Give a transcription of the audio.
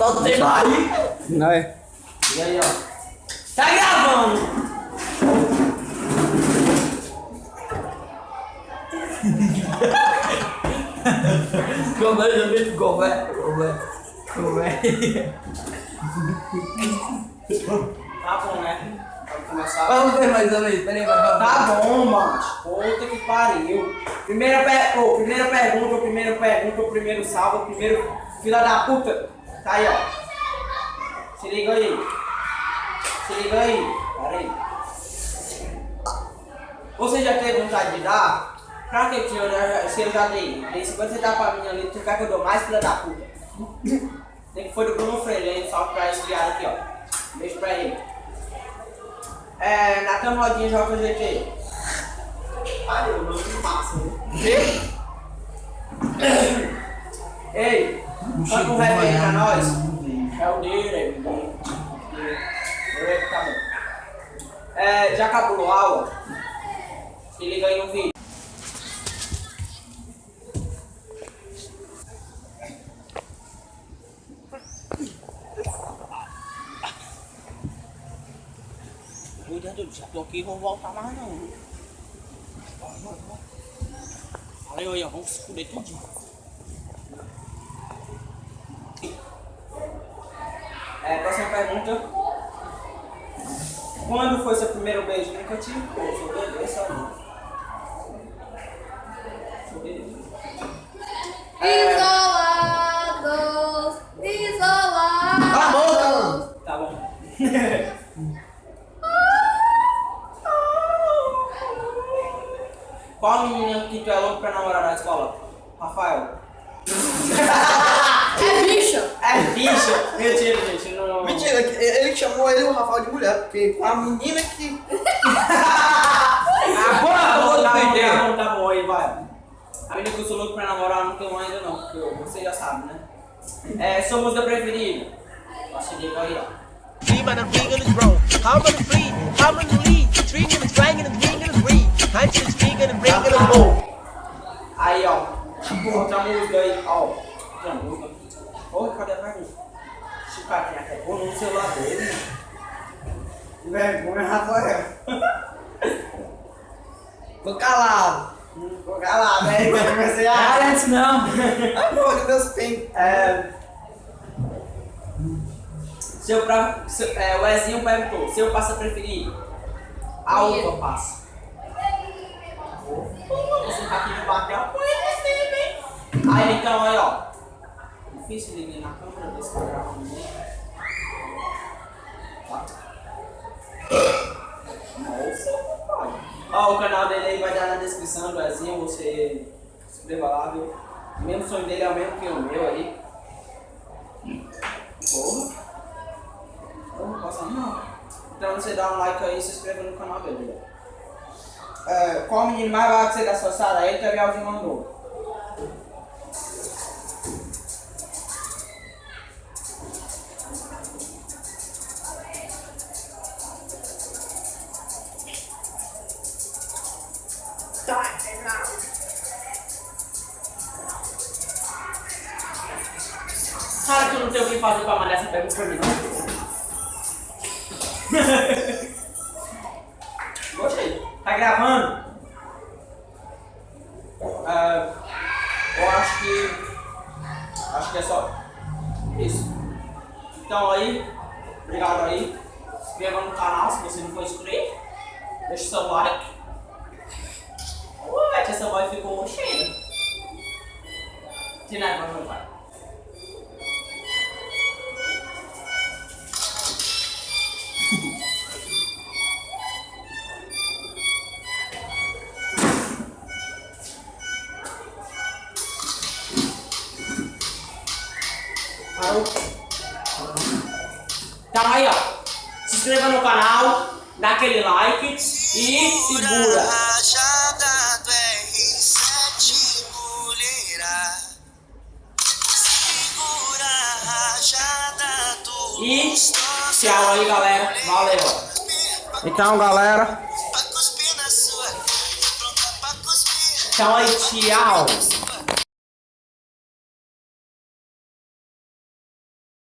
Solta o tema aí. Não é? E aí, ó. Tá gravando. Gové. Tá bom, né? Vamos começar. Vamos ver mais ou menos. Peraí, vai. Tá bom, macho. Puta que pariu. Primeira pergunta, o primeiro salve, o primeiro fila da puta. Tá aí, ó. Se liga aí. Pera aí. Você já teve vontade de dar? Pra que se eu já dei? Dei 50 centavos pra mim ali, tu quer que eu dou mais, filha da puta? Tem que foi do Bruno Freire, hein? Salve pra esse viado aqui, ó. Beijo pra ele. Natan Modinha joga GT. Valeu, nome massa, né? Ei, canta um rap aí pra nós. É o dele, tá bom. Já acabou a aula? Se liga aí no vídeo. Cuidado, já tô aqui e vou voltar mais não. Valeu aí, ó, vamos se fuder tudinho. Próxima pergunta. Quando foi seu primeiro beijo? Nunca tive, pô, sou bebê, sabe? Sou bebê. Isolados. Tá bom. Qual menina que tu é louco pra namorar na escola? Rafael. É bicho. É bicho? Mentira, gente. Não. Mentira, ele chamou ele o Rafael de mulher, porque com a menina que. Tá bom, aí vai. A menina que eu sou louco pra namorar não tenho ainda não, porque você já sabe, né? Sua música preferida? Nossa, liga aí, ó. Dream and a ring and a grow. How about the free? How about the lead? String and a twang and a ring and a ring. Punch and speak and a bring and a bow. Aí, ó. Outra música aí, ó. Outra música. Ô, cadê a pergunta? Deixa o cara até pôr no celular dele. Vergonha, Rafael. Tô calado. Ficou calado, né? Eu comecei a... Antes não. Amor de Deus, tem. O Ezinho perguntou, seu passa preferido? A uva passa. Esse ratinho bateu a poeira em cima, hein? Aí então, aí ó. Difícil de ver na câmera, ver se tá gravando bem. Nossa, papai. Ó, o canal dele aí vai dar na descrição do Ezinho, você se inscreva lá, viu? O mesmo sonho dele é o mesmo que o meu aí. Porra. Não passa não. Então você dá um like aí e se inscreva no canal dele. Qual o menino mais barato você da sua sala? Aí o Gabrielzinho mandou. Cara, tu não tem o que fazer pra mandar essa pergunta pra mim, não? Gostei. Tá gravando? Eu acho que é só isso. Então aí, obrigado aí. Se inscreva no canal se você não for inscrito. Deixa o seu like. Ué, essa voz ficou cheia. Tem nada pra meu pai. Então aí, ó, se inscreva no canal, dá aquele like e segura. E tchau aí, galera. Valeu. Então, galera. Então aí, tchau.